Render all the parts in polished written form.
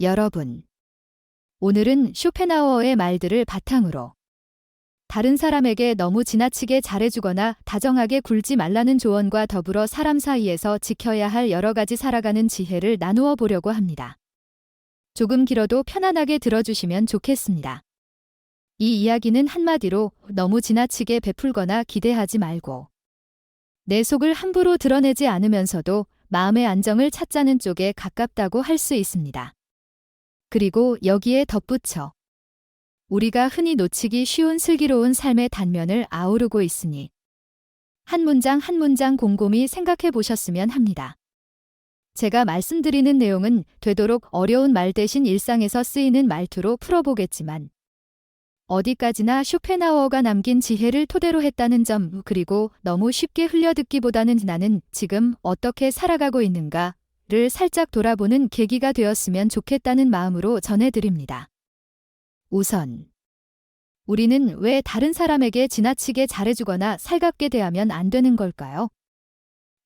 여러분, 오늘은 쇼펜하우어의 말들을 바탕으로 다른 사람에게 너무 지나치게 잘해주거나 다정하게 굴지 말라는 조언과 더불어 사람 사이에서 지켜야 할 여러 가지 살아가는 지혜를 나누어 보려고 합니다. 조금 길어도 편안하게 들어주시면 좋겠습니다. 이 이야기는 한마디로 너무 지나치게 베풀거나 기대하지 말고 내 속을 함부로 드러내지 않으면서도 마음의 안정을 찾자는 쪽에 가깝다고 할 수 있습니다. 그리고 여기에 덧붙여 우리가 흔히 놓치기 쉬운 슬기로운 삶의 단면을 아우르고 있으니 한 문장 한 문장 곰곰이 생각해 보셨으면 합니다. 제가 말씀드리는 내용은 되도록 어려운 말 대신 일상에서 쓰이는 말투로 풀어보겠지만 어디까지나 쇼펜하우어가 남긴 지혜를 토대로 했다는 점, 그리고 너무 쉽게 흘려듣기보다는 나는 지금 어떻게 살아가고 있는가를 살짝 돌아보는 계기가 되었으면 좋겠다는 마음으로 전해드립니다. 우선, 우리는 왜 다른 사람에게 지나치게 잘해주거나 살갑게 대하면 안 되는 걸까요?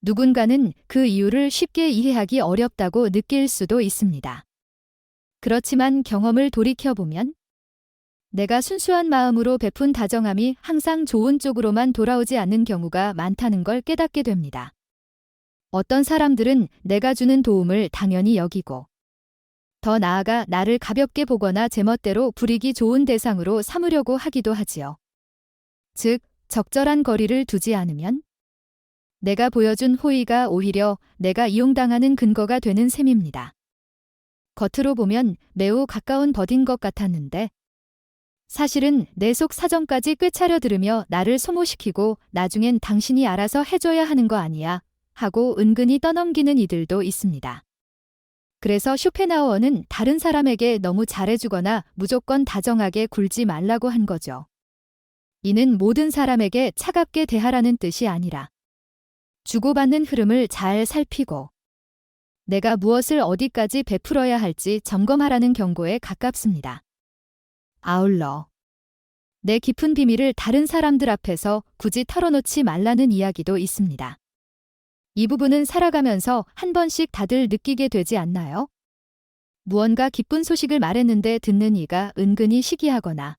누군가는 그 이유를 쉽게 이해하기 어렵다고 느낄 수도 있습니다. 그렇지만 경험을 돌이켜보면 내가 순수한 마음으로 베푼 다정함이 항상 좋은 쪽으로만 돌아오지 않는 경우가 많다는 걸 깨닫게 됩니다. 어떤 사람들은 내가 주는 도움을 당연히 여기고 더 나아가 나를 가볍게 보거나 제멋대로 부리기 좋은 대상으로 삼으려고 하기도 하지요. 즉, 적절한 거리를 두지 않으면 내가 보여준 호의가 오히려 내가 이용당하는 근거가 되는 셈입니다. 겉으로 보면 매우 가까운 벗인 것 같았는데 사실은 내 속 사정까지 꿰차려 들으며 나를 소모시키고 나중엔 당신이 알아서 해줘야 하는 거 아니야 하고 은근히 떠넘기는 이들도 있습니다. 그래서 쇼펜하우어는 다른 사람에게 너무 잘해주거나 무조건 다정하게 굴지 말라고 한 거죠. 이는 모든 사람에게 차갑게 대하라는 뜻이 아니라 주고받는 흐름을 잘 살피고 내가 무엇을 어디까지 베풀어야 할지 점검하라는 경고에 가깝습니다. 아울러 내 깊은 비밀을 다른 사람들 앞에서 굳이 털어놓지 말라는 이야기도 있습니다. 이 부분은 살아가면서 한 번씩 다들 느끼게 되지 않나요? 무언가 기쁜 소식을 말했는데 듣는 이가 은근히 시기하거나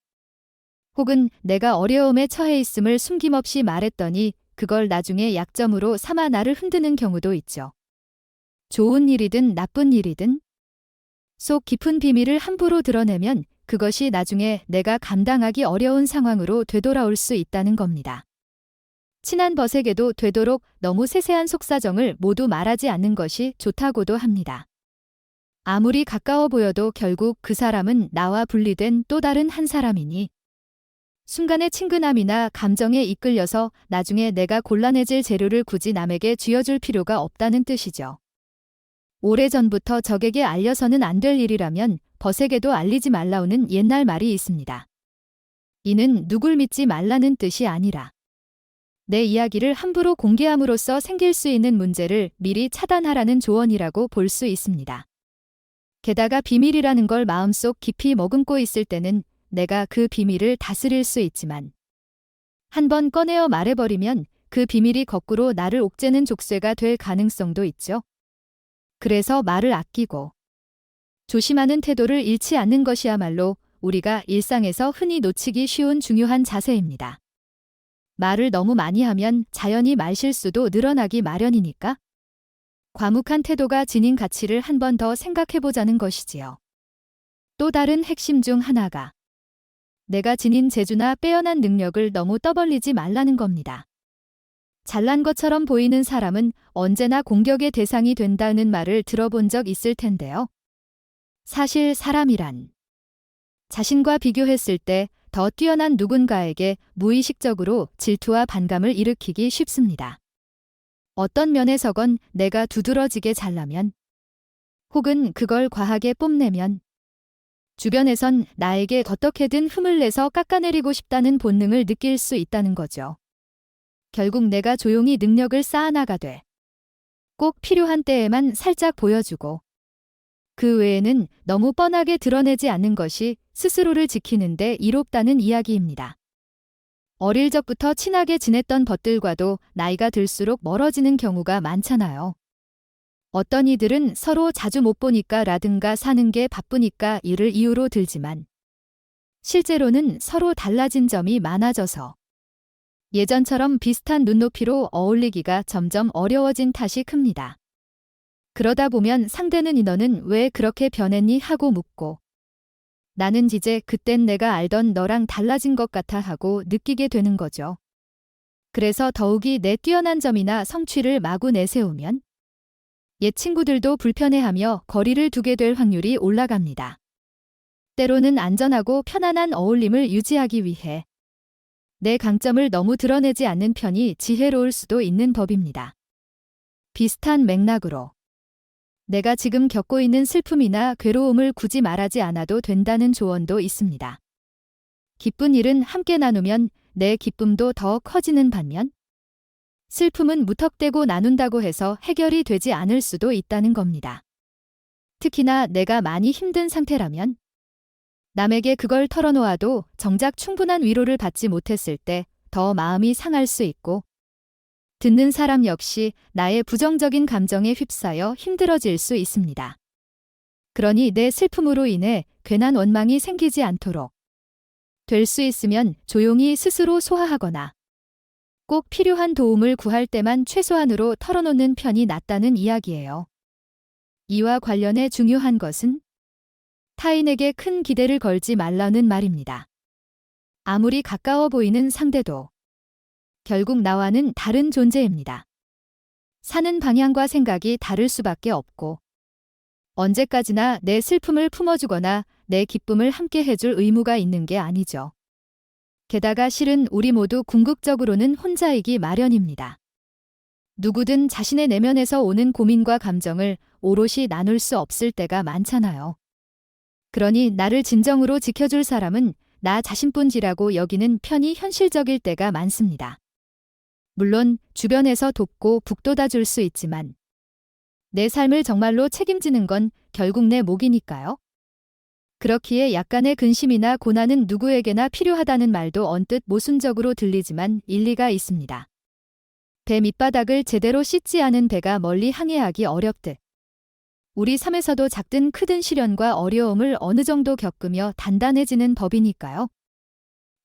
혹은 내가 어려움에 처해 있음을 숨김없이 말했더니 그걸 나중에 약점으로 삼아 나를 흔드는 경우도 있죠. 좋은 일이든 나쁜 일이든 속 깊은 비밀을 함부로 드러내면 그것이 나중에 내가 감당하기 어려운 상황으로 되돌아올 수 있다는 겁니다. 친한 벗에게도 되도록 너무 세세한 속사정을 모두 말하지 않는 것이 좋다고도 합니다. 아무리 가까워 보여도 결국 그 사람은 나와 분리된 또 다른 한 사람이니 순간의 친근함이나 감정에 이끌려서 나중에 내가 곤란해질 재료를 굳이 남에게 쥐어줄 필요가 없다는 뜻이죠. 오래전부터 적에게 알려서는 안 될 일이라면 벗에게도 알리지 말라오는 옛날 말이 있습니다. 이는 누굴 믿지 말라는 뜻이 아니라 내 이야기를 함부로 공개함으로써 생길 수 있는 문제를 미리 차단하라는 조언이라고 볼 수 있습니다. 게다가 비밀이라는 걸 마음속 깊이 머금고 있을 때는 내가 그 비밀을 다스릴 수 있지만 한번 꺼내어 말해버리면 그 비밀이 거꾸로 나를 옥죄는 족쇄가 될 가능성도 있죠. 그래서 말을 아끼고 조심하는 태도를 잃지 않는 것이야말로 우리가 일상에서 흔히 놓치기 쉬운 중요한 자세입니다. 말을 너무 많이 하면 자연히 말실수도 늘어나기 마련이니까 과묵한 태도가 지닌 가치를 한 번 더 생각해보자는 것이지요. 또 다른 핵심 중 하나가 내가 지닌 재주나 빼어난 능력을 너무 떠벌리지 말라는 겁니다. 잘난 것처럼 보이는 사람은 언제나 공격의 대상이 된다는 말을 들어본 적 있을 텐데요. 사실 사람이란 자신과 비교했을 때 더 뛰어난 누군가에게 무의식적으로 질투와 반감을 일으키기 쉽습니다. 어떤 면에서건 내가 두드러지게 잘나면 혹은 그걸 과하게 뽐내면 주변에선 나에게 어떻게든 흠을 내서 깎아내리고 싶다는 본능을 느낄 수 있다는 거죠. 결국 내가 조용히 능력을 쌓아나가되 꼭 필요한 때에만 살짝 보여주고 그 외에는 너무 뻔하게 드러내지 않는 것이 스스로를 지키는데 이롭다는 이야기입니다. 어릴 적부터 친하게 지냈던 벗들과도 나이가 들수록 멀어지는 경우가 많잖아요. 어떤 이들은 서로 자주 못 보니까 라든가 사는 게 바쁘니까 이를 이유로 들지만 실제로는 서로 달라진 점이 많아져서 예전처럼 비슷한 눈높이로 어울리기가 점점 어려워진 탓이 큽니다. 그러다 보면 상대는 너는 왜 그렇게 변했니 하고 묻고 나는 이제 그땐 내가 알던 너랑 달라진 것 같아 하고 느끼게 되는 거죠. 그래서 더욱이 내 뛰어난 점이나 성취를 마구 내세우면 옛 친구들도 불편해하며 거리를 두게 될 확률이 올라갑니다. 때로는 안전하고 편안한 어울림을 유지하기 위해 내 강점을 너무 드러내지 않는 편이 지혜로울 수도 있는 법입니다. 비슷한 맥락으로 내가 지금 겪고 있는 슬픔이나 괴로움을 굳이 말하지 않아도 된다는 조언도 있습니다. 기쁜 일은 함께 나누면 내 기쁨도 더 커지는 반면 슬픔은 무턱대고 나눈다고 해서 해결이 되지 않을 수도 있다는 겁니다. 특히나 내가 많이 힘든 상태라면 남에게 그걸 털어놓아도 정작 충분한 위로를 받지 못했을 때 더 마음이 상할 수 있고 듣는 사람 역시 나의 부정적인 감정에 휩싸여 힘들어질 수 있습니다. 그러니 내 슬픔으로 인해 괜한 원망이 생기지 않도록 될 수 있으면 조용히 스스로 소화하거나 꼭 필요한 도움을 구할 때만 최소한으로 털어놓는 편이 낫다는 이야기예요. 이와 관련해 중요한 것은 타인에게 큰 기대를 걸지 말라는 말입니다. 아무리 가까워 보이는 상대도 결국 나와는 다른 존재입니다. 사는 방향과 생각이 다를 수밖에 없고 언제까지나 내 슬픔을 품어주거나 내 기쁨을 함께 해줄 의무가 있는 게 아니죠. 게다가 실은 우리 모두 궁극적으로는 혼자이기 마련입니다. 누구든 자신의 내면에서 오는 고민과 감정을 오롯이 나눌 수 없을 때가 많잖아요. 그러니 나를 진정으로 지켜줄 사람은 나 자신뿐이라고 여기는 편이 현실적일 때가 많습니다. 물론 주변에서 돕고 북돋아 줄 수 있지만 내 삶을 정말로 책임지는 건 결국 내 몫이니까요. 그렇기에 약간의 근심이나 고난은 누구에게나 필요하다는 말도 언뜻 모순적으로 들리지만 일리가 있습니다. 배 밑바닥을 제대로 씻지 않은 배가 멀리 항해하기 어렵듯 우리 삶에서도 작든 크든 시련과 어려움을 어느 정도 겪으며 단단해지는 법이니까요.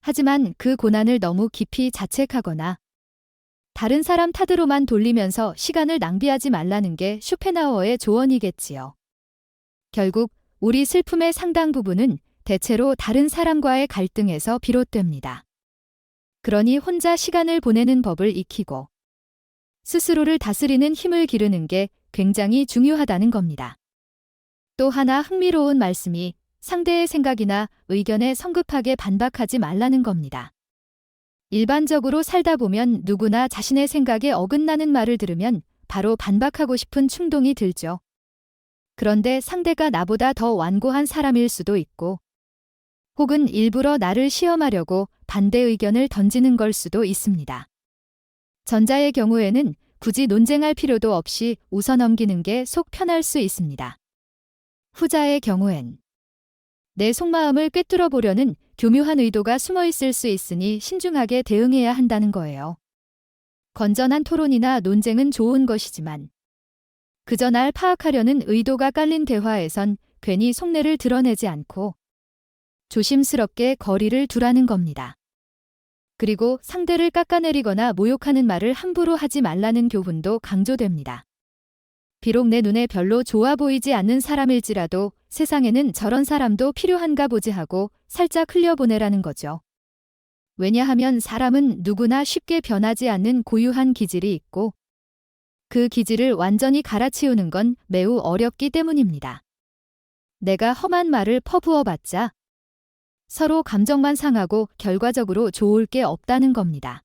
하지만 그 고난을 너무 깊이 자책하거나 다른 사람 탓으로만 돌리면서 시간을 낭비하지 말라는 게 쇼펜하우어의 조언이겠지요. 결국 우리 슬픔의 상당 부분은 대체로 다른 사람과의 갈등에서 비롯됩니다. 그러니 혼자 시간을 보내는 법을 익히고 스스로를 다스리는 힘을 기르는 게 굉장히 중요하다는 겁니다. 또 하나 흥미로운 말씀이 상대의 생각이나 의견에 성급하게 반박하지 말라는 겁니다. 일반적으로 살다 보면 누구나 자신의 생각에 어긋나는 말을 들으면 바로 반박하고 싶은 충동이 들죠. 그런데 상대가 나보다 더 완고한 사람일 수도 있고 혹은 일부러 나를 시험하려고 반대 의견을 던지는 걸 수도 있습니다. 전자의 경우에는 굳이 논쟁할 필요도 없이 웃어넘기는 게 속 편할 수 있습니다. 후자의 경우엔 내 속마음을 꿰뚫어 보려는 교묘한 의도가 숨어 있을 수 있으니 신중하게 대응해야 한다는 거예요. 건전한 토론이나 논쟁은 좋은 것이지만 그저 날 파악하려는 의도가 깔린 대화에선 괜히 속내를 드러내지 않고 조심스럽게 거리를 두라는 겁니다. 그리고 상대를 깎아내리거나 모욕하는 말을 함부로 하지 말라는 교훈도 강조됩니다. 비록 내 눈에 별로 좋아 보이지 않는 사람일지라도 세상에는 저런 사람도 필요한가 보지 하고 살짝 흘려보내라는 거죠. 왜냐하면 사람은 누구나 쉽게 변하지 않는 고유한 기질이 있고 그 기질을 완전히 갈아치우는 건 매우 어렵기 때문입니다. 내가 험한 말을 퍼부어봤자 서로 감정만 상하고 결과적으로 좋을 게 없다는 겁니다.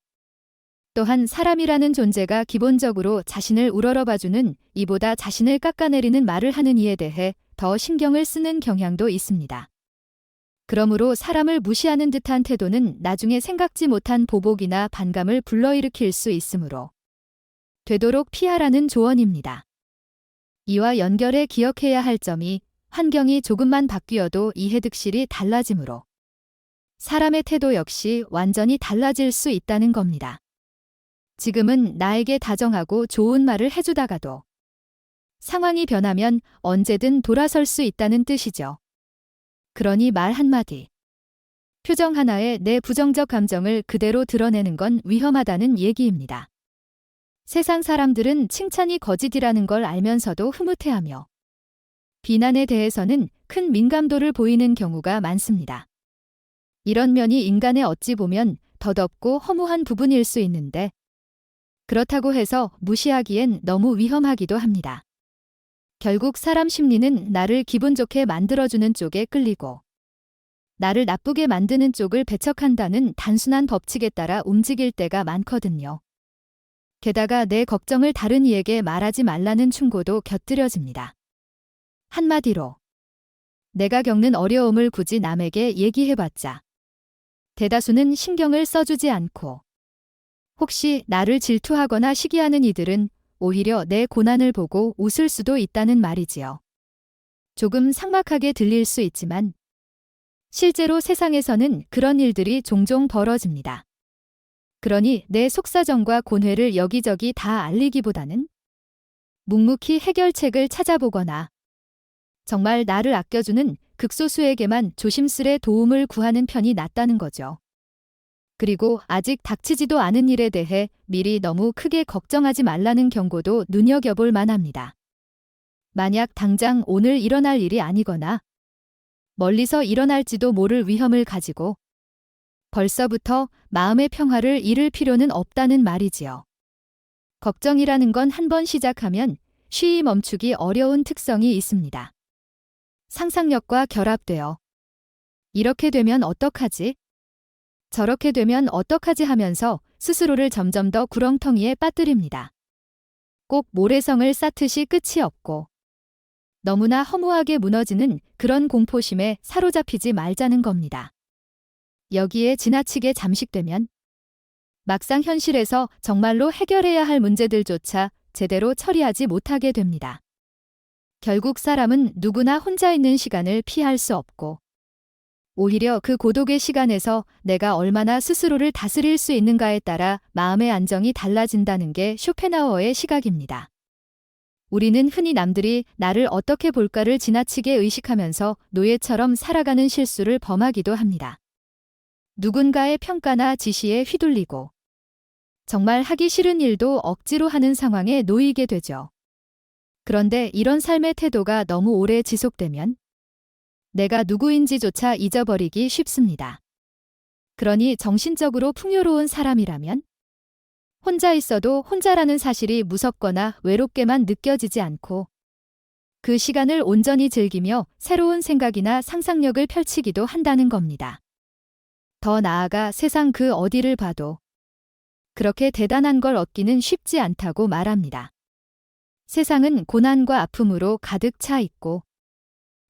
또한 사람이라는 존재가 기본적으로 자신을 우러러봐주는 이보다 자신을 깎아내리는 말을 하는 이에 대해 더 신경을 쓰는 경향도 있습니다. 그러므로 사람을 무시하는 듯한 태도는 나중에 생각지 못한 보복이나 반감을 불러일으킬 수 있으므로 되도록 피하라는 조언입니다. 이와 연결해 기억해야 할 점이 환경이 조금만 바뀌어도 이해득실이 달라지므로 사람의 태도 역시 완전히 달라질 수 있다는 겁니다. 지금은 나에게 다정하고 좋은 말을 해주다가도 상황이 변하면 언제든 돌아설 수 있다는 뜻이죠. 그러니 말 한마디, 표정 하나에 내 부정적 감정을 그대로 드러내는 건 위험하다는 얘기입니다. 세상 사람들은 칭찬이 거짓이라는 걸 알면서도 흐뭇해하며 비난에 대해서는 큰 민감도를 보이는 경우가 많습니다. 이런 면이 인간의 어찌 보면 덧없고 허무한 부분일 수 있는데 그렇다고 해서 무시하기엔 너무 위험하기도 합니다. 결국 사람 심리는 나를 기분 좋게 만들어주는 쪽에 끌리고 나를 나쁘게 만드는 쪽을 배척한다는 단순한 법칙에 따라 움직일 때가 많거든요. 게다가 내 걱정을 다른 이에게 말하지 말라는 충고도 곁들여집니다. 한마디로 내가 겪는 어려움을 굳이 남에게 얘기해봤자 대다수는 신경을 써주지 않고 혹시 나를 질투하거나 시기하는 이들은 오히려 내 고난을 보고 웃을 수도 있다는 말이지요. 조금 삭막하게 들릴 수 있지만 실제로 세상에서는 그런 일들이 종종 벌어집니다. 그러니 내 속사정과 고뇌를 여기저기 다 알리기보다는 묵묵히 해결책을 찾아보거나 정말 나를 아껴주는 극소수에게만 조심스레 도움을 구하는 편이 낫다는 거죠. 그리고 아직 닥치지도 않은 일에 대해 미리 너무 크게 걱정하지 말라는 경고도 눈여겨볼 만합니다. 만약 당장 오늘 일어날 일이 아니거나 멀리서 일어날지도 모를 위험을 가지고 벌써부터 마음의 평화를 잃을 필요는 없다는 말이지요. 걱정이라는 건 한 번 시작하면 쉬이 멈추기 어려운 특성이 있습니다. 상상력과 결합되어 이렇게 되면 어떡하지? 저렇게 되면 어떡하지 하면서 스스로를 점점 더 구렁텅이에 빠뜨립니다. 꼭 모래성을 쌓듯이 끝이 없고 너무나 허무하게 무너지는 그런 공포심에 사로잡히지 말자는 겁니다. 여기에 지나치게 잠식되면 막상 현실에서 정말로 해결해야 할 문제들조차 제대로 처리하지 못하게 됩니다. 결국 사람은 누구나 혼자 있는 시간을 피할 수 없고 오히려 그 고독의 시간에서 내가 얼마나 스스로를 다스릴 수 있는가에 따라 마음의 안정이 달라진다는 게 쇼펜하우어의 시각입니다. 우리는 흔히 남들이 나를 어떻게 볼까를 지나치게 의식하면서 노예처럼 살아가는 실수를 범하기도 합니다. 누군가의 평가나 지시에 휘둘리고 정말 하기 싫은 일도 억지로 하는 상황에 놓이게 되죠. 그런데 이런 삶의 태도가 너무 오래 지속되면 내가 누구인지조차 잊어버리기 쉽습니다. 그러니 정신적으로 풍요로운 사람이라면 혼자 있어도 혼자라는 사실이 무섭거나 외롭게만 느껴지지 않고 그 시간을 온전히 즐기며 새로운 생각이나 상상력을 펼치기도 한다는 겁니다. 더 나아가 세상 그 어디를 봐도 그렇게 대단한 걸 얻기는 쉽지 않다고 말합니다. 세상은 고난과 아픔으로 가득 차 있고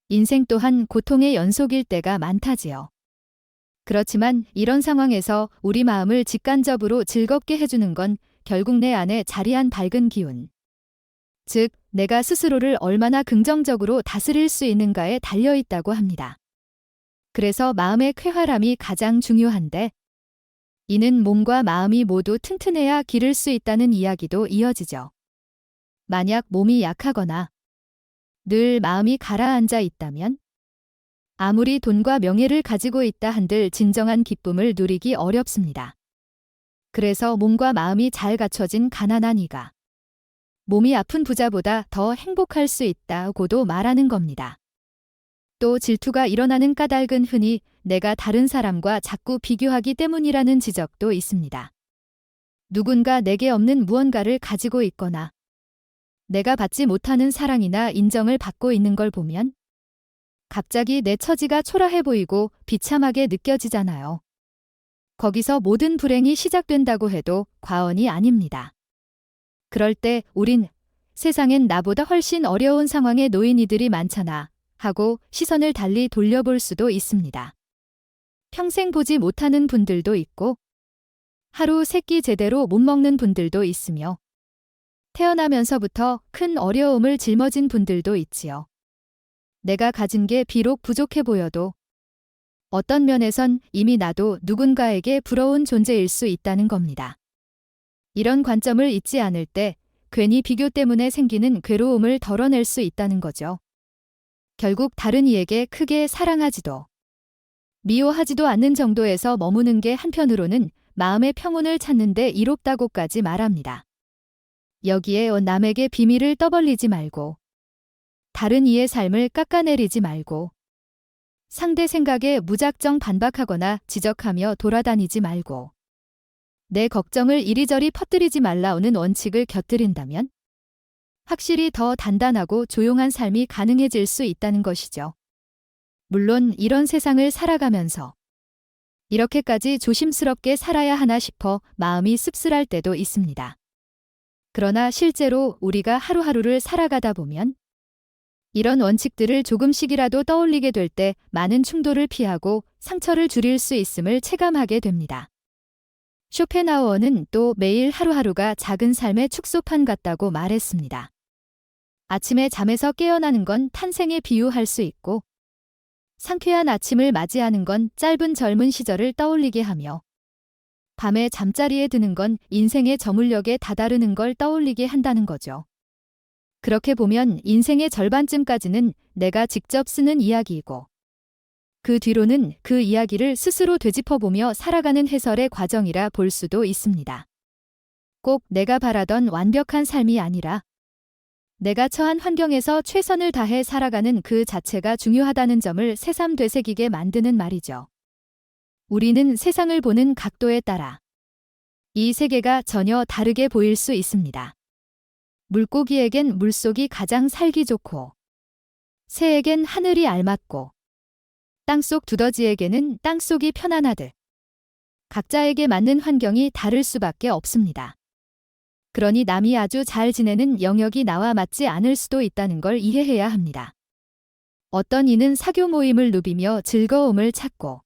인생 또한 고통의 연속일 때가 많다지요. 그렇지만 이런 상황에서 우리 마음을 직간접으로 즐겁게 해주는 건 결국 내 안에 자리한 밝은 기운, 즉 내가 스스로를 얼마나 긍정적으로 다스릴 수 있는가에 달려있다고 합니다. 그래서 마음의 쾌활함이 가장 중요한데 이는 몸과 마음이 모두 튼튼해야 기를 수 있다는 이야기도 이어지죠. 만약 몸이 약하거나 늘 마음이 가라앉아 있다면 아무리 돈과 명예를 가지고 있다 한들 진정한 기쁨을 누리기 어렵습니다. 그래서 몸과 마음이 잘 갖춰진 가난한 이가 몸이 아픈 부자보다 더 행복할 수 있다고도 말하는 겁니다. 또 질투가 일어나는 까닭은 흔히 내가 다른 사람과 자꾸 비교하기 때문이라는 지적도 있습니다. 누군가 내게 없는 무언가를 가지고 있거나 내가 받지 못하는 사랑이나 인정을 받고 있는 걸 보면 갑자기 내 처지가 초라해 보이고 비참하게 느껴지잖아요. 거기서 모든 불행이 시작된다고 해도 과언이 아닙니다. 그럴 때 우린 세상엔 나보다 훨씬 어려운 상황에 놓인 이들이 많잖아 하고 시선을 달리 돌려볼 수도 있습니다. 평생 보지 못하는 분들도 있고 하루 세 끼 제대로 못 먹는 분들도 있으며 태어나면서부터 큰 어려움을 짊어진 분들도 있지요. 내가 가진 게 비록 부족해 보여도 어떤 면에선 이미 나도 누군가에게 부러운 존재일 수 있다는 겁니다. 이런 관점을 잊지 않을 때 괜히 비교 때문에 생기는 괴로움을 덜어낼 수 있다는 거죠. 결국 다른 이에게 크게 사랑하지도 미워하지도 않는 정도에서 머무는 게 한편으로는 마음의 평온을 찾는데 이롭다고까지 말합니다. 여기에 남에게 비밀을 떠벌리지 말고 다른 이의 삶을 깎아내리지 말고 상대 생각에 무작정 반박하거나 지적하며 돌아다니지 말고 내 걱정을 이리저리 퍼뜨리지 말라오는 원칙을 곁들인다면 확실히 더 단단하고 조용한 삶이 가능해질 수 있다는 것이죠. 물론 이런 세상을 살아가면서 이렇게까지 조심스럽게 살아야 하나 싶어 마음이 씁쓸할 때도 있습니다. 그러나 실제로 우리가 하루하루를 살아가다 보면 이런 원칙들을 조금씩이라도 떠올리게 될 때 많은 충돌을 피하고 상처를 줄일 수 있음을 체감하게 됩니다. 쇼펜하우어는 또 매일 하루하루가 작은 삶의 축소판 같다고 말했습니다. 아침에 잠에서 깨어나는 건 탄생에 비유할 수 있고 상쾌한 아침을 맞이하는 건 짧은 젊은 시절을 떠올리게 하며 밤에 잠자리에 드는 건 인생의 저물녘에 다다르는 걸 떠올리게 한다는 거죠. 그렇게 보면 인생의 절반쯤까지는 내가 직접 쓰는 이야기이고 그 뒤로는 그 이야기를 스스로 되짚어보며 살아가는 해설의 과정이라 볼 수도 있습니다. 꼭 내가 바라던 완벽한 삶이 아니라 내가 처한 환경에서 최선을 다해 살아가는 그 자체가 중요하다는 점을 새삼 되새기게 만드는 말이죠. 우리는 세상을 보는 각도에 따라 이 세계가 전혀 다르게 보일 수 있습니다. 물고기에겐 물속이 가장 살기 좋고 새에겐 하늘이 알맞고 땅속 두더지에게는 땅속이 편안하듯 각자에게 맞는 환경이 다를 수밖에 없습니다. 그러니 남이 아주 잘 지내는 영역이 나와 맞지 않을 수도 있다는 걸 이해해야 합니다. 어떤 이는 사교 모임을 누비며 즐거움을 찾고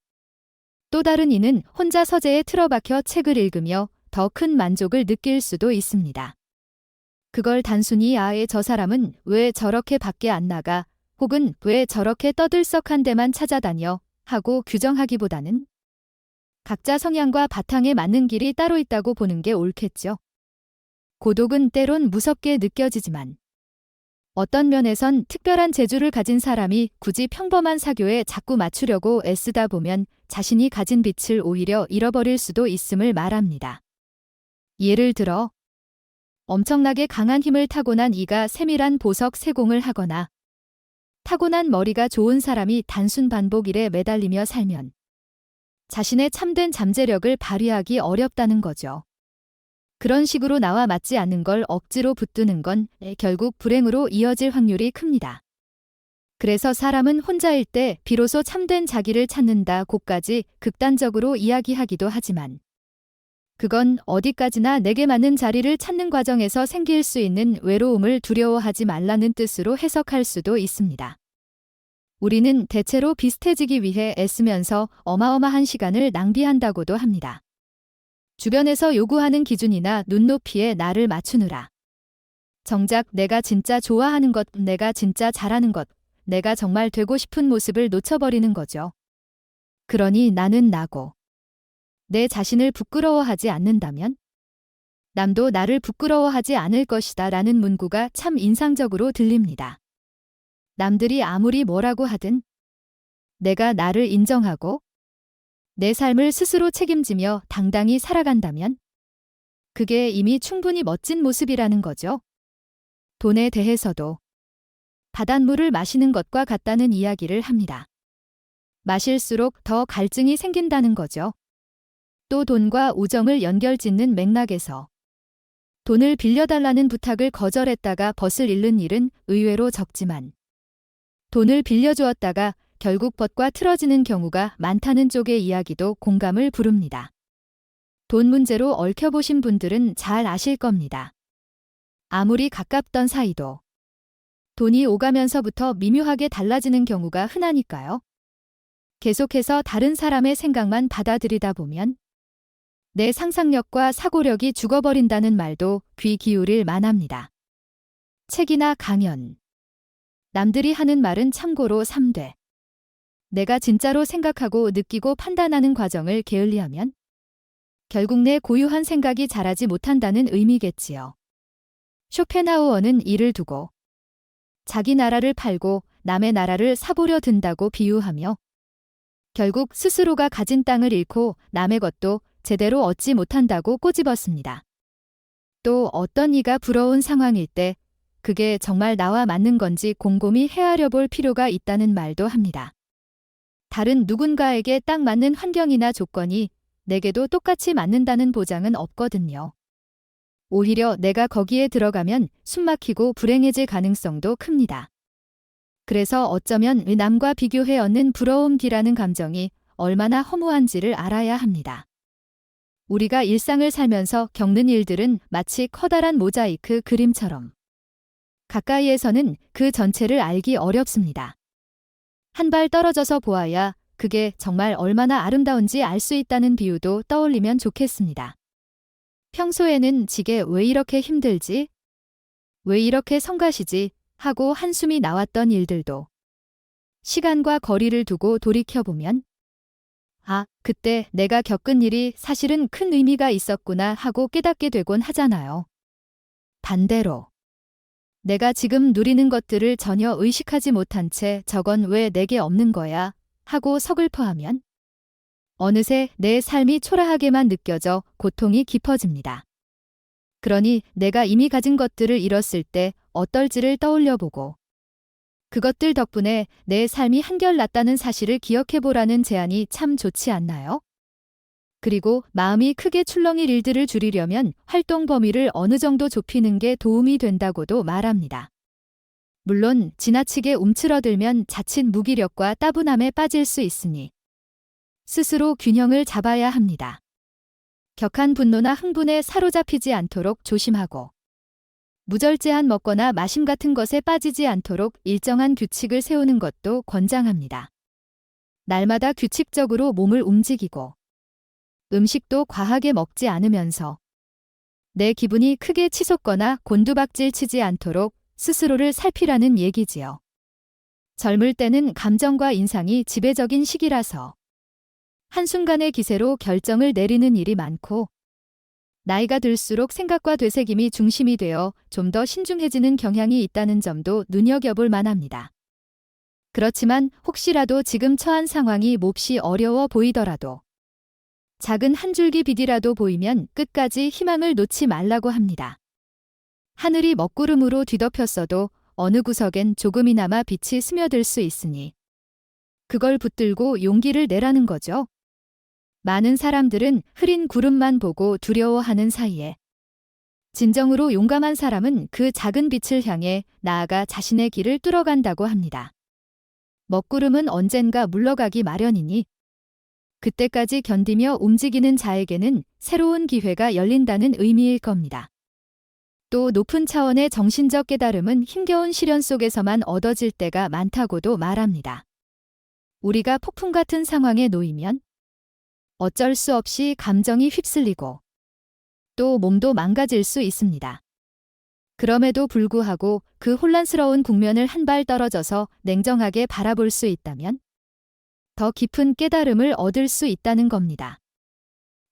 또 다른 이는 혼자 서재에 틀어박혀 책을 읽으며 더 큰 만족을 느낄 수도 있습니다. 그걸 단순히 저 사람은 왜 저렇게 밖에 안 나가 혹은 왜 저렇게 떠들썩한 데만 찾아다녀 하고 규정하기보다는 각자 성향과 바탕에 맞는 길이 따로 있다고 보는 게 옳겠죠. 고독은 때론 무섭게 느껴지지만 어떤 면에선 특별한 재주를 가진 사람이 굳이 평범한 사교에 자꾸 맞추려고 애쓰다 보면 자신이 가진 빛을 오히려 잃어버릴 수도 있음을 말합니다. 예를 들어 엄청나게 강한 힘을 타고난 이가 세밀한 보석 세공을 하거나 타고난 머리가 좋은 사람이 단순 반복 일에 매달리며 살면 자신의 참된 잠재력을 발휘하기 어렵다는 거죠. 그런 식으로 나와 맞지 않는 걸 억지로 붙드는 건 결국 불행으로 이어질 확률이 큽니다. 그래서 사람은 혼자일 때 비로소 참된 자기를 찾는다고까지 극단적으로 이야기하기도 하지만 그건 어디까지나 내게 맞는 자리를 찾는 과정에서 생길 수 있는 외로움을 두려워하지 말라는 뜻으로 해석할 수도 있습니다. 우리는 대체로 비슷해지기 위해 애쓰면서 어마어마한 시간을 낭비한다고도 합니다. 주변에서 요구하는 기준이나 눈높이에 나를 맞추느라. 정작 내가 진짜 좋아하는 것, 내가 진짜 잘하는 것, 내가 정말 되고 싶은 모습을 놓쳐버리는 거죠. 그러니 나는 나고 내 자신을 부끄러워하지 않는다면 남도 나를 부끄러워하지 않을 것이다 라는 문구가 참 인상적으로 들립니다. 남들이 아무리 뭐라고 하든 내가 나를 인정하고 내 삶을 스스로 책임지며 당당히 살아간다면 그게 이미 충분히 멋진 모습이라는 거죠. 돈에 대해서도 바닷물을 마시는 것과 같다는 이야기를 합니다. 마실수록 더 갈증이 생긴다는 거죠. 또 돈과 우정을 연결짓는 맥락에서 돈을 빌려달라는 부탁을 거절했다가 벗을 잃는 일은 의외로 적지만 돈을 빌려주었다가 결국 벗과 틀어지는 경우가 많다는 쪽의 이야기도 공감을 부릅니다. 돈 문제로 얽혀보신 분들은 잘 아실 겁니다. 아무리 가깝던 사이도 돈이 오가면서부터 미묘하게 달라지는 경우가 흔하니까요. 계속해서 다른 사람의 생각만 받아들이다 보면 내 상상력과 사고력이 죽어버린다는 말도 귀 기울일 만합니다. 책이나 강연, 남들이 하는 말은 참고로 삼되 내가 진짜로 생각하고 느끼고 판단하는 과정을 게을리하면 결국 내 고유한 생각이 자라지 못한다는 의미겠지요. 쇼펜하우어는 이를 두고 자기 나라를 팔고 남의 나라를 사보려 든다고 비유하며 결국 스스로가 가진 땅을 잃고 남의 것도 제대로 얻지 못한다고 꼬집었습니다. 또 어떤 이가 부러운 상황일 때 그게 정말 나와 맞는 건지 곰곰이 헤아려 볼 필요가 있다는 말도 합니다. 다른 누군가에게 딱 맞는 환경이나 조건이 내게도 똑같이 맞는다는 보장은 없거든요. 오히려 내가 거기에 들어가면 숨막히고 불행해질 가능성도 큽니다. 그래서 어쩌면 남과 비교해 얻는 부러움이라는 감정이 얼마나 허무한지를 알아야 합니다. 우리가 일상을 살면서 겪는 일들은 마치 커다란 모자이크 그림처럼 가까이에서는 그 전체를 알기 어렵습니다. 한 발 떨어져서 보아야 그게 정말 얼마나 아름다운지 알 수 있다는 비유도 떠올리면 좋겠습니다. 평소에는 지게 왜 이렇게 힘들지? 왜 이렇게 성가시지? 하고 한숨이 나왔던 일들도 시간과 거리를 두고 돌이켜보면 아, 그때 내가 겪은 일이 사실은 큰 의미가 있었구나 하고 깨닫게 되곤 하잖아요. 반대로 내가 지금 누리는 것들을 전혀 의식하지 못한 채 저건 왜 내게 없는 거야 하고 서글퍼하면 어느새 내 삶이 초라하게만 느껴져 고통이 깊어집니다. 그러니 내가 이미 가진 것들을 잃었을 때 어떨지를 떠올려보고 그것들 덕분에 내 삶이 한결 낫다는 사실을 기억해보라는 제안이 참 좋지 않나요? 그리고 마음이 크게 출렁일 일들을 줄이려면 활동 범위를 어느 정도 좁히는 게 도움이 된다고도 말합니다. 물론 지나치게 움츠러들면 자칫 무기력과 따분함에 빠질 수 있으니 스스로 균형을 잡아야 합니다. 격한 분노나 흥분에 사로잡히지 않도록 조심하고 무절제한 먹거나 마심 같은 것에 빠지지 않도록 일정한 규칙을 세우는 것도 권장합니다. 날마다 규칙적으로 몸을 움직이고 음식도 과하게 먹지 않으면서 내 기분이 크게 치솟거나 곤두박질 치지 않도록 스스로를 살피라는 얘기지요. 젊을 때는 감정과 인상이 지배적인 시기라서 한순간의 기세로 결정을 내리는 일이 많고 나이가 들수록 생각과 되새김이 중심이 되어 좀 더 신중해지는 경향이 있다는 점도 눈여겨볼 만합니다. 그렇지만 혹시라도 지금 처한 상황이 몹시 어려워 보이더라도 작은 한 줄기 빛이라도 보이면 끝까지 희망을 놓지 말라고 합니다. 하늘이 먹구름으로 뒤덮였어도 어느 구석엔 조금이나마 빛이 스며들 수 있으니 그걸 붙들고 용기를 내라는 거죠. 많은 사람들은 흐린 구름만 보고 두려워하는 사이에 진정으로 용감한 사람은 그 작은 빛을 향해 나아가 자신의 길을 뚫어간다고 합니다. 먹구름은 언젠가 물러가기 마련이니 그때까지 견디며 움직이는 자에게는 새로운 기회가 열린다는 의미일 겁니다. 또 높은 차원의 정신적 깨달음은 힘겨운 시련 속에서만 얻어질 때가 많다고도 말합니다. 우리가 폭풍 같은 상황에 놓이면 어쩔 수 없이 감정이 휩쓸리고 또 몸도 망가질 수 있습니다. 그럼에도 불구하고 그 혼란스러운 국면을 한 발 떨어져서 냉정하게 바라볼 수 있다면 더 깊은 깨달음을 얻을 수 있다는 겁니다.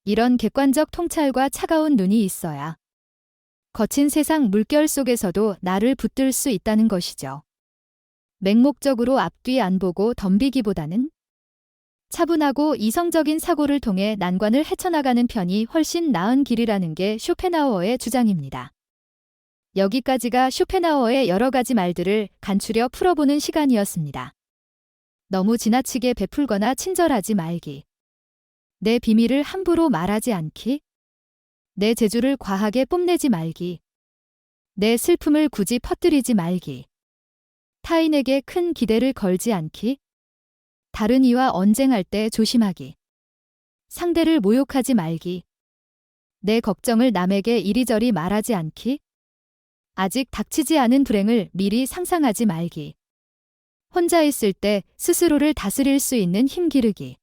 이런 객관적 통찰과 차가운 눈이 있어야 거친 세상 물결 속에서도 나를 붙들 수 있다는 것이죠. 맹목적으로 앞뒤 안 보고 덤비기보다는 차분하고 이성적인 사고를 통해 난관을 헤쳐나가는 편이 훨씬 나은 길이라는 게 쇼펜하우어의 주장입니다. 여기까지가 쇼펜하우어의 여러 가지 말들을 간추려 풀어보는 시간이었습니다. 너무 지나치게 베풀거나 친절하지 말기. 내 비밀을 함부로 말하지 않기. 내 재주를 과하게 뽐내지 말기. 내 슬픔을 굳이 퍼뜨리지 말기. 타인에게 큰 기대를 걸지 않기. 다른 이와 언쟁할 때 조심하기. 상대를 모욕하지 말기. 내 걱정을 남에게 이리저리 말하지 않기. 아직 닥치지 않은 불행을 미리 상상하지 말기. 혼자 있을 때 스스로를 다스릴 수 있는 힘 기르기.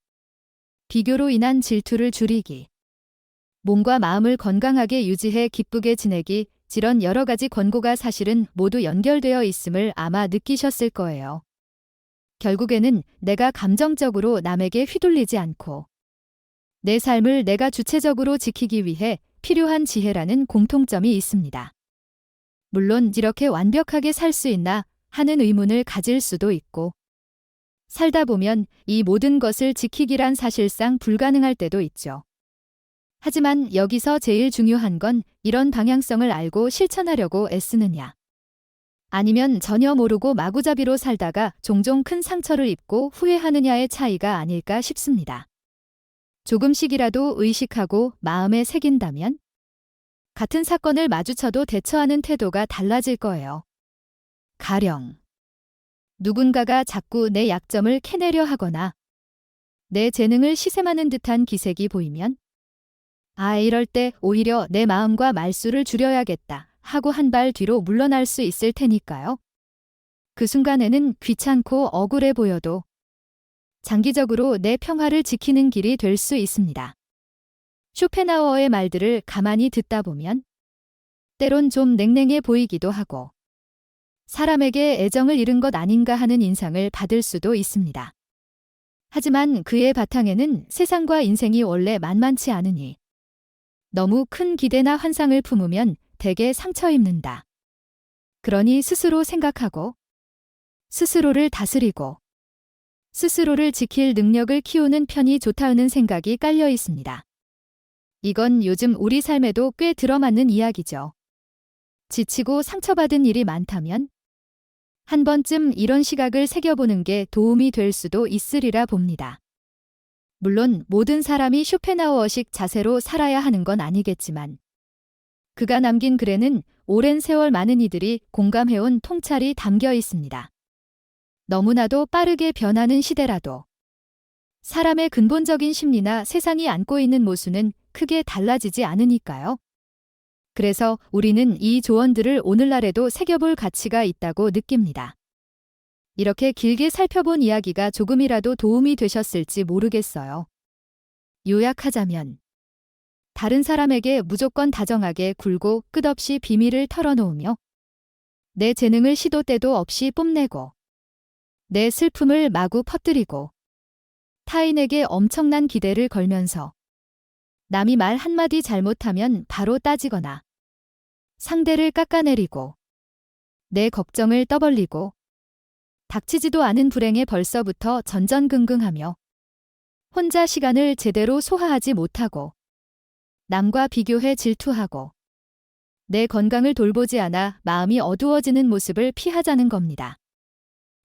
비교로 인한 질투를 줄이기. 몸과 마음을 건강하게 유지해 기쁘게 지내기. 이런 여러 가지 권고가 사실은 모두 연결되어 있음을 아마 느끼셨을 거예요. 결국에는 내가 감정적으로 남에게 휘둘리지 않고 내 삶을 내가 주체적으로 지키기 위해 필요한 지혜라는 공통점이 있습니다. 물론 이렇게 완벽하게 살 수 있나 하는 의문을 가질 수도 있고, 살다 보면 이 모든 것을 지키기란 사실상 불가능할 때도 있죠. 하지만 여기서 제일 중요한 건 이런 방향성을 알고 실천하려고 애쓰느냐, 아니면 전혀 모르고 마구잡이로 살다가 종종 큰 상처를 입고 후회하느냐의 차이가 아닐까 싶습니다. 조금씩이라도 의식하고 마음에 새긴다면 같은 사건을 마주쳐도 대처하는 태도가 달라질 거예요. 가령 누군가가 자꾸 내 약점을 캐내려 하거나 내 재능을 시샘하는 듯한 기색이 보이면 이럴 때 오히려 내 마음과 말수를 줄여야겠다 하고 한 발 뒤로 물러날 수 있을 테니까요. 그 순간에는 귀찮고 억울해 보여도 장기적으로 내 평화를 지키는 길이 될 수 있습니다. 쇼펜하우어의 말들을 가만히 듣다 보면 때론 좀 냉랭해 보이기도 하고 사람에게 애정을 잃은 것 아닌가 하는 인상을 받을 수도 있습니다. 하지만 그의 바탕에는 세상과 인생이 원래 만만치 않으니 너무 큰 기대나 환상을 품으면 대개 상처 입는다. 그러니 스스로 생각하고 스스로를 다스리고 스스로를 지킬 능력을 키우는 편이 좋다는 생각이 깔려 있습니다. 이건 요즘 우리 삶에도 꽤 들어맞는 이야기죠. 지치고 상처받은 일이 많다면 한 번쯤 이런 시각을 새겨보는 게 도움이 될 수도 있으리라 봅니다. 물론 모든 사람이 쇼펜하우어식 자세로 살아야 하는 건 아니겠지만 그가 남긴 글에는 오랜 세월 많은 이들이 공감해온 통찰이 담겨 있습니다. 너무나도 빠르게 변하는 시대라도 사람의 근본적인 심리나 세상이 안고 있는 모순은 크게 달라지지 않으니까요. 그래서 우리는 이 조언들을 오늘날에도 새겨볼 가치가 있다고 느낍니다. 이렇게 길게 살펴본 이야기가 조금이라도 도움이 되셨을지 모르겠어요. 요약하자면 다른 사람에게 무조건 다정하게 굴고 끝없이 비밀을 털어놓으며 내 재능을 시도 때도 없이 뽐내고 내 슬픔을 마구 퍼뜨리고 타인에게 엄청난 기대를 걸면서 남이 말 한마디 잘못하면 바로 따지거나 상대를 깎아내리고 내 걱정을 떠벌리고 닥치지도 않은 불행에 벌써부터 전전긍긍하며 혼자 시간을 제대로 소화하지 못하고 남과 비교해 질투하고 내 건강을 돌보지 않아 마음이 어두워지는 모습을 피하자는 겁니다.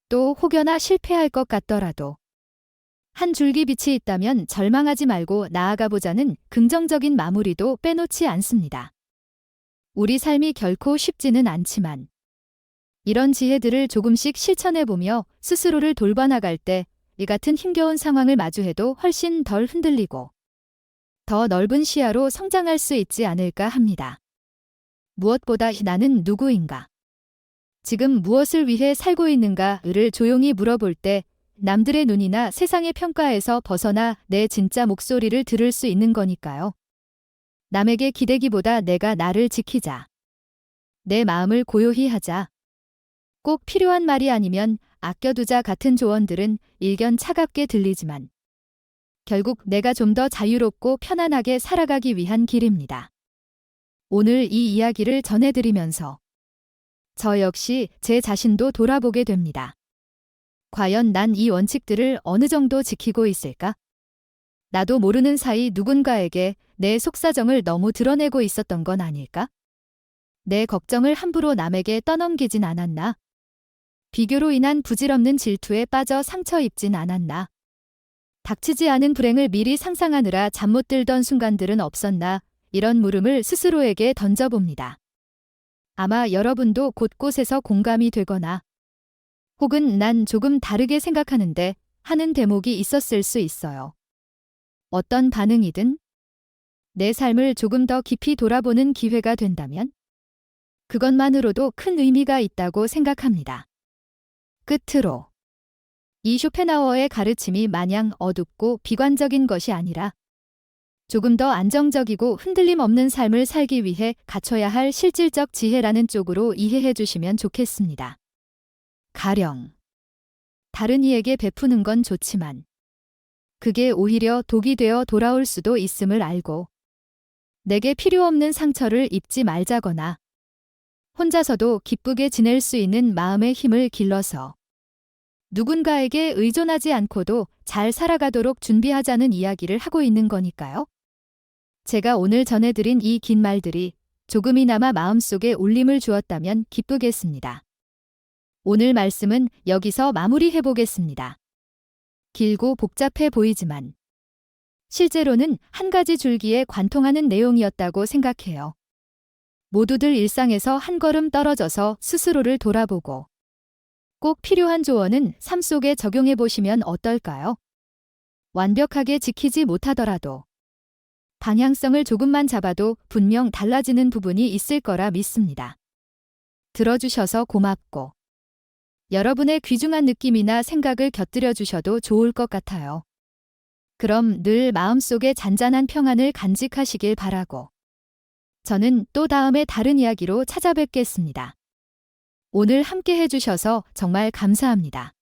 또 혹여나 실패할 것 같더라도 한 줄기 빛이 있다면 절망하지 말고 나아가보자는 긍정적인 마무리도 빼놓지 않습니다. 우리 삶이 결코 쉽지는 않지만 이런 지혜들을 조금씩 실천해보며 스스로를 돌봐나갈 때 이 같은 힘겨운 상황을 마주해도 훨씬 덜 흔들리고 더 넓은 시야로 성장할 수 있지 않을까 합니다. 무엇보다 나는 누구인가? 지금 무엇을 위해 살고 있는가를 조용히 물어볼 때 남들의 눈이나 세상의 평가에서 벗어나 내 진짜 목소리를 들을 수 있는 거니까요. 남에게 기대기보다 내가 나를 지키자. 내 마음을 고요히 하자. 꼭 필요한 말이 아니면 아껴두자 같은 조언들은 일견 차갑게 들리지만 결국 내가 좀 더 자유롭고 편안하게 살아가기 위한 길입니다. 오늘 이 이야기를 전해드리면서 저 역시 제 자신도 돌아보게 됩니다. 과연 난 이 원칙들을 어느 정도 지키고 있을까? 나도 모르는 사이 누군가에게 내 속사정을 너무 드러내고 있었던 건 아닐까? 내 걱정을 함부로 남에게 떠넘기진 않았나? 비교로 인한 부질없는 질투에 빠져 상처 입진 않았나? 닥치지 않은 불행을 미리 상상하느라 잠 못 들던 순간들은 없었나? 이런 물음을 스스로에게 던져봅니다. 아마 여러분도 곳곳에서 공감이 되거나 혹은 난 조금 다르게 생각하는데 하는 대목이 있었을 수 있어요. 어떤 반응이든 내 삶을 조금 더 깊이 돌아보는 기회가 된다면 그것만으로도 큰 의미가 있다고 생각합니다. 끝으로 이 쇼펜하우어의 가르침이 마냥 어둡고 비관적인 것이 아니라 조금 더 안정적이고 흔들림 없는 삶을 살기 위해 갖춰야 할 실질적 지혜라는 쪽으로 이해해 주시면 좋겠습니다. 가령 다른 이에게 베푸는 건 좋지만 그게 오히려 독이 되어 돌아올 수도 있음을 알고 내게 필요 없는 상처를 입지 말자거나 혼자서도 기쁘게 지낼 수 있는 마음의 힘을 길러서 누군가에게 의존하지 않고도 잘 살아가도록 준비하자는 이야기를 하고 있는 거니까요. 제가 오늘 전해드린 이 긴 말들이 조금이나마 마음속에 울림을 주었다면 기쁘겠습니다. 오늘 말씀은 여기서 마무리해 보겠습니다. 길고 복잡해 보이지만 실제로는 한 가지 줄기에 관통하는 내용이었다고 생각해요. 모두들 일상에서 한 걸음 떨어져서 스스로를 돌아보고 꼭 필요한 조언은 삶 속에 적용해 보시면 어떨까요? 완벽하게 지키지 못하더라도 방향성을 조금만 잡아도 분명 달라지는 부분이 있을 거라 믿습니다. 들어주셔서 고맙고 여러분의 귀중한 느낌이나 생각을 곁들여 주셔도 좋을 것 같아요. 그럼 늘 마음속에 잔잔한 평안을 간직하시길 바라고 저는 또 다음에 다른 이야기로 찾아뵙겠습니다. 오늘 함께 해주셔서 정말 감사합니다.